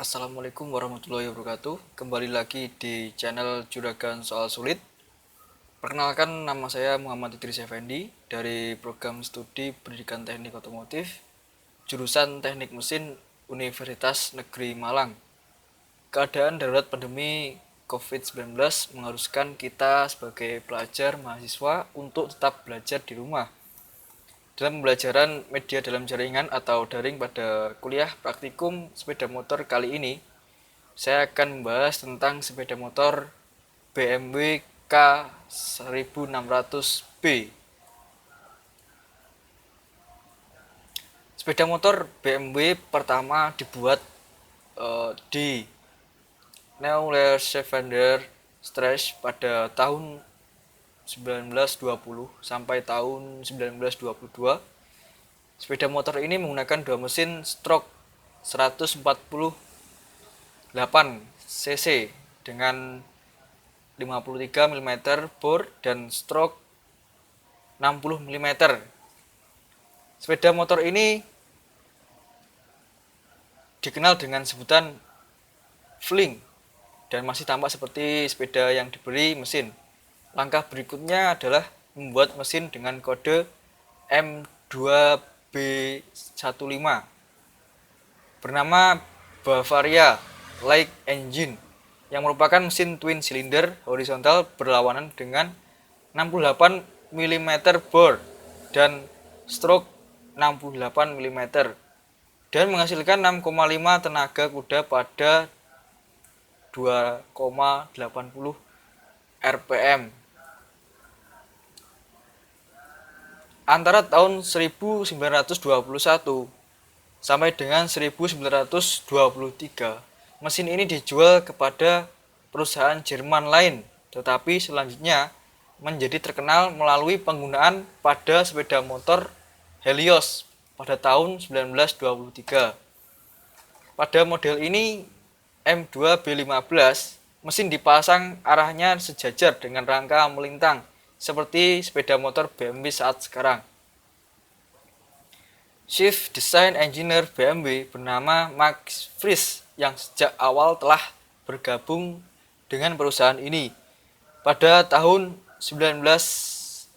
Assalamualaikum warahmatullahi wabarakatuh. Kembali lagi di channel Juragan Soal Sulit. Perkenalkan, nama saya Muhammad Idris Effendi dari program studi Pendidikan Teknik Otomotif, jurusan Teknik Mesin Universitas Negeri Malang. Keadaan darurat pandemi COVID-19 mengharuskan kita sebagai pelajar mahasiswa untuk tetap belajar di rumah. Dalam pembelajaran media dalam jaringan atau daring pada kuliah praktikum sepeda motor kali ini, saya akan membahas tentang sepeda motor BMW K 1600B. Sepeda motor BMW pertama dibuat di Neuschwanstein pada tahun 1920 sampai tahun 1922. Sepeda motor ini menggunakan dua mesin stroke 148 cc dengan 53 mm bor dan stroke 60 mm. Sepeda motor ini dikenal dengan sebutan Fling dan masih tampak seperti sepeda yang diberi mesin. Langkah berikutnya adalah membuat mesin dengan kode M2B15 bernama Bavaria Light Engine yang merupakan mesin twin cylinder horizontal berlawanan dengan 68 mm bor dan stroke 68 mm dan menghasilkan 6,5 tenaga kuda pada 2,80 rpm. Antara tahun 1921 sampai dengan 1923, mesin ini dijual kepada perusahaan Jerman lain, tetapi selanjutnya menjadi terkenal melalui penggunaan pada sepeda motor Helios pada tahun 1923. Pada model ini M2B15, mesin dipasang arahnya sejajar dengan rangka melintang seperti sepeda motor BMW saat sekarang. Chief Design Engineer BMW bernama Max Frisch yang sejak awal telah bergabung dengan perusahaan ini. Pada tahun 1916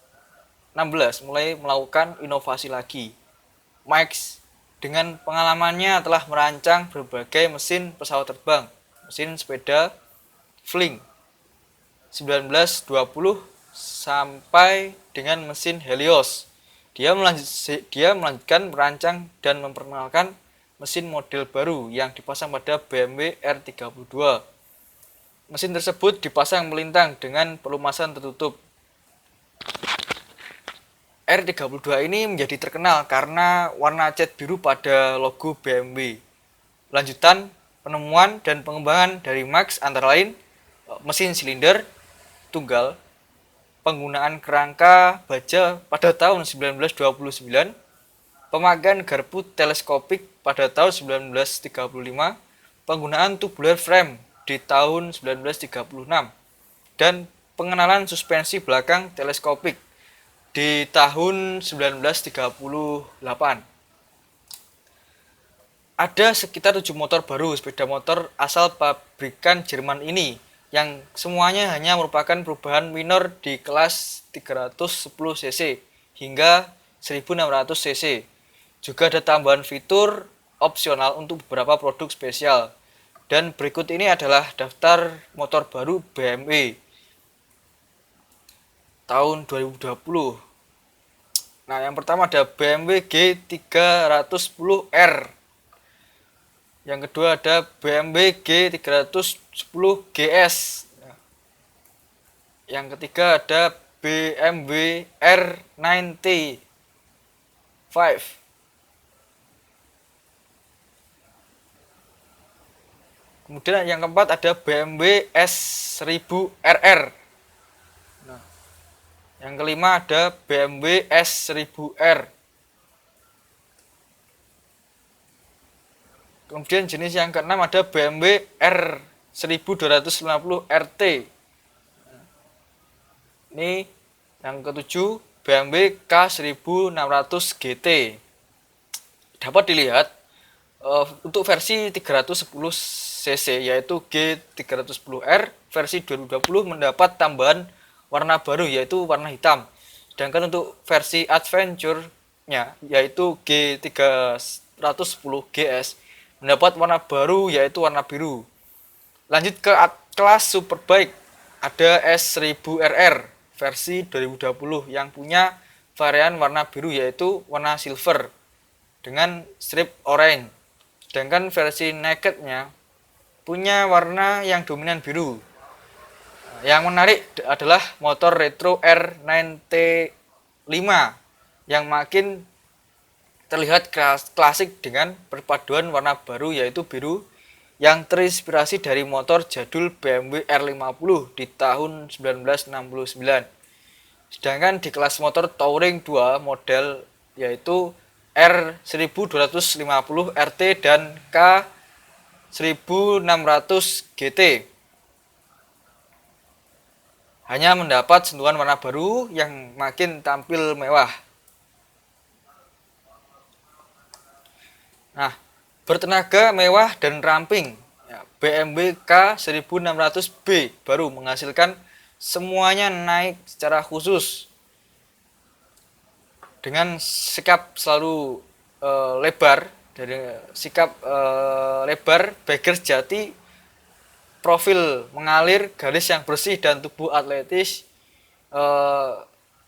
mulai melakukan inovasi lagi. Max dengan pengalamannya telah merancang berbagai mesin pesawat terbang, mesin sepeda Fling 1920 sampai dengan mesin Helios. Dia melanjutkan merancang dan memperkenalkan mesin model baru yang dipasang pada BMW R32. Mesin tersebut dipasang melintang dengan pelumasan tertutup. R32 ini menjadi terkenal karena warna cat biru pada logo BMW. Lanjutan penemuan dan pengembangan dari Max antara lain mesin silinder tunggal, penggunaan kerangka baja pada tahun 1929, pemakaian garpu teleskopik pada tahun 1935, penggunaan tubular frame di tahun 1936, dan pengenalan suspensi belakang teleskopik di tahun 1938. Ada sekitar 7 motor baru sepeda motor asal pabrikan Jerman ini yang semuanya hanya merupakan perubahan minor di kelas 310 cc hingga 1600 cc. Juga ada tambahan fitur opsional untuk beberapa produk spesial. Dan berikut ini adalah daftar motor baru BMW tahun 2020. Nah, yang pertama ada BMW G310R. Yang kedua ada BMW G310 GS. Yang ketiga ada BMW R95. Kemudian yang keempat ada BMW S1000RR. Nah, yang kelima ada BMW S1000R. Kemudian jenis yang keenam ada BMW R1250 RT. Ini yang ketujuh BMW K1600 GT. Dapat dilihat untuk versi 310 cc yaitu G310R versi 2020 mendapat tambahan warna baru yaitu warna hitam. Sedangkan untuk versi Adventure-nya yaitu G310GS mendapat warna baru yaitu warna biru. Lanjut ke kelas Superbike, ada S1000RR versi 2020 yang punya varian warna biru yaitu warna silver dengan strip orange. Sedangkan versi Naked-nya punya warna yang dominan biru. Yang menarik adalah motor retro R9T5 yang makin terlihat klasik dengan perpaduan warna baru yaitu biru yang terinspirasi dari motor jadul BMW R50 di tahun 1969. Sedangkan di kelas motor Touring 2 model yaitu R1250 RT dan K1600 GT hanya mendapat sentuhan warna baru yang makin tampil mewah. Nah, bertenaga mewah dan ramping, BMW K1600B baru menghasilkan semuanya naik secara khusus dengan sikap selalu lebar dari sikap lebar bagger sejati, profil mengalir, garis yang bersih dan tubuh atletis.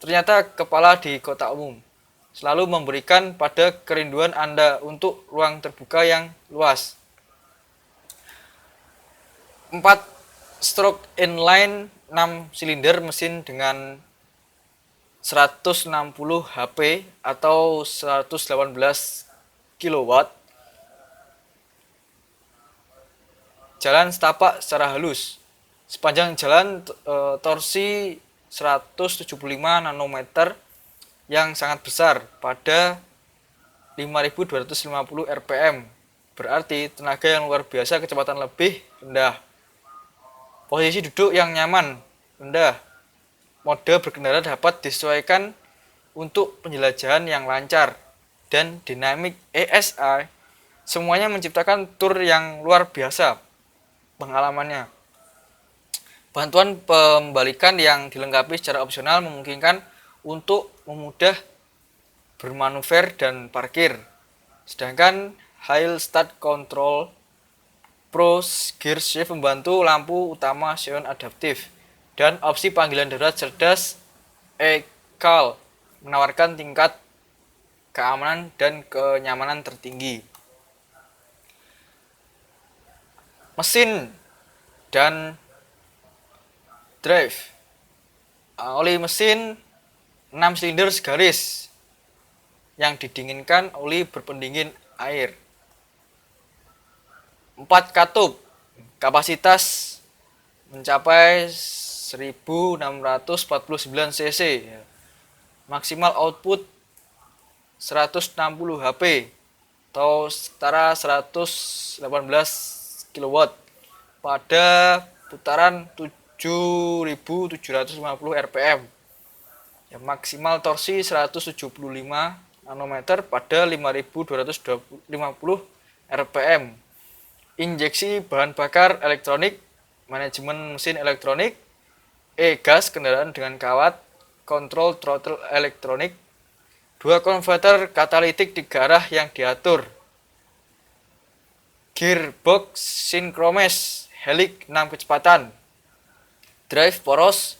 Ternyata kepala di kota umum selalu memberikan pada kerinduan Anda untuk ruang terbuka yang luas. 4 stroke inline 6 silinder mesin dengan 160 HP atau 118 kW. Jalan setapak secara halus. Sepanjang jalan torsi 175 nanometer yang sangat besar pada 5250 rpm. Berarti tenaga yang luar biasa, kecepatan lebih rendah. Posisi duduk yang nyaman, rendah. Mode berkendara dapat disesuaikan untuk penjelajahan yang lancar dan dinamik ASI. Semuanya menciptakan tur yang luar biasa pengalamannya. Bantuan pembalikan yang dilengkapi secara opsional memungkinkan untuk memudah bermanuver dan parkir. Sedangkan Hill Start Control Pro Gear Shift membantu lampu utama xenon adaptif dan opsi panggilan darurat cerdas e-call menawarkan tingkat keamanan dan kenyamanan tertinggi. Mesin dan drive. Oli mesin 6 silinder segaris yang didinginkan oli berpendingin air. 4 katup, kapasitas mencapai 1649 cc. Maksimal output 160 HP atau setara 118 kW pada putaran 7750 rpm. Maksimal torsi 175 nanometer pada 5250 rpm. Injeksi bahan bakar elektronik, manajemen mesin elektronik, gas kendaraan dengan kawat, kontrol throttle elektronik, 2 konverter katalitik 3 arah yang diatur, gearbox sinkromes helix 6 kecepatan, drive poros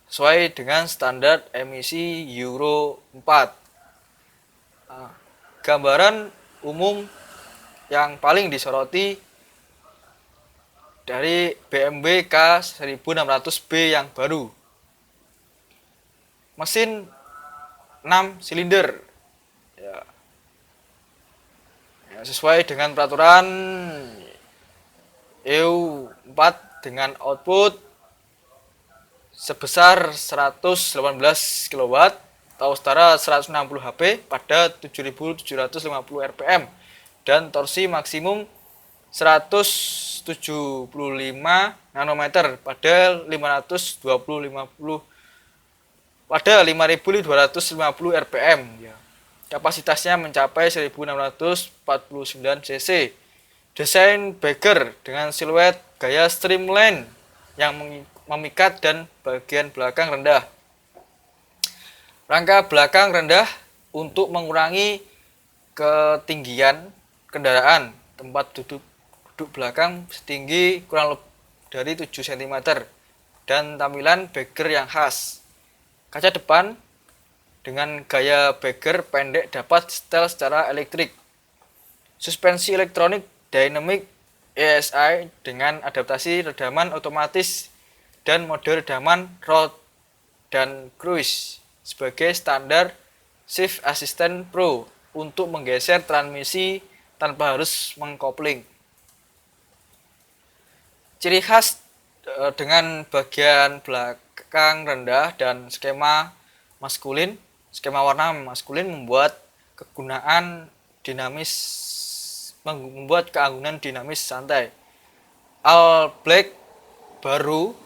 sesuai dengan standar emisi Euro 4. Gambaran umum yang paling disoroti dari BMW K1600B yang baru. Mesin 6 silinder. Sesuai dengan peraturan EU 4 dengan output sebesar 118 kW atau setara 160 HP pada 7750 rpm dan torsi maksimum 175 nanometer pada 5250 rpm. Kapasitasnya mencapai 1649 cc. Desain bagger dengan siluet gaya streamline yang memikat dan bagian belakang rendah. Rangka belakang rendah untuk mengurangi ketinggian kendaraan. Tempat duduk belakang setinggi kurang lebih dari 7 cm dan tampilan bagger yang khas. Kaca depan dengan gaya bagger pendek dapat setel secara elektrik. Suspensi elektronik Dynamic ESI dengan adaptasi redaman otomatis dan mode redaman road dan cruise sebagai standar Shift Assistant Pro untuk menggeser transmisi tanpa harus mengkopling. Ciri khas dengan bagian belakang rendah dan skema warna maskulin membuat keanggunan dinamis santai. All black baru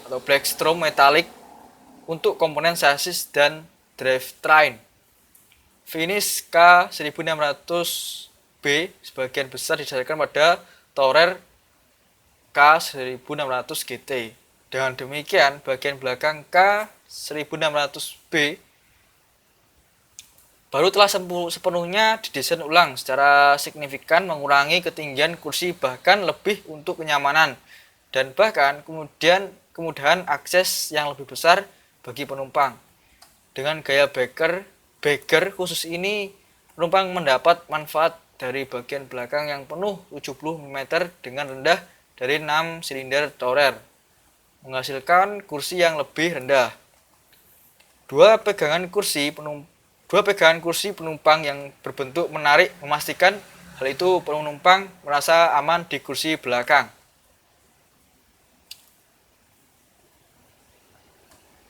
atau Blackstone Metallic untuk komponen sasis dan drivetrain. Finish K1600B sebagian besar didasarkan pada Tourer K1600 GT. Dengan demikian, bagian belakang K1600B baru telah sepenuhnya didesain ulang secara signifikan, mengurangi ketinggian kursi bahkan lebih untuk kenyamanan dan bahkan kemudahan akses yang lebih besar bagi penumpang. Dengan gaya bagger khusus ini, penumpang mendapat manfaat dari bagian belakang yang penuh 70 mm dengan rendah dari 6 silinder Tourer, menghasilkan kursi yang lebih rendah. Dua pegangan kursi penumpang yang berbentuk menarik memastikan hal itu penumpang merasa aman di kursi belakang.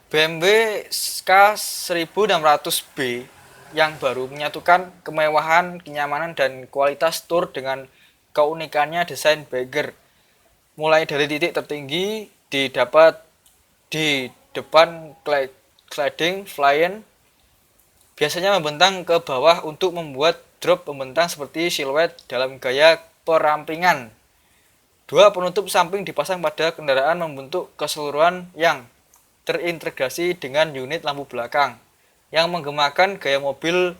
BMW K1600B yang baru menyatukan kemewahan, kenyamanan, dan kualitas tour dengan keunikannya desain bagger. Mulai dari titik tertinggi didapat di depan sliding flying biasanya membentang ke bawah untuk membuat drop membentang seperti siluet dalam gaya perampingan. Dua penutup samping dipasang pada kendaraan membentuk keseluruhan yang terintegrasi dengan unit lampu belakang yang menggemakan gaya mobil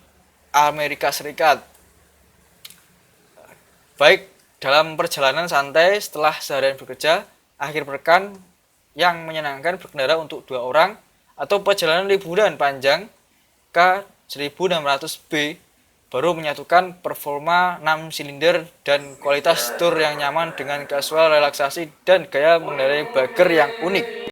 Amerika Serikat. Baik dalam perjalanan santai setelah seharian bekerja, akhir pekan yang menyenangkan berkendara untuk 2 orang, atau perjalanan liburan panjang, K1600B baru menyatukan performa 6 silinder dan kualitas tour yang nyaman dengan casual relaksasi dan gaya mengendarai bagger yang unik.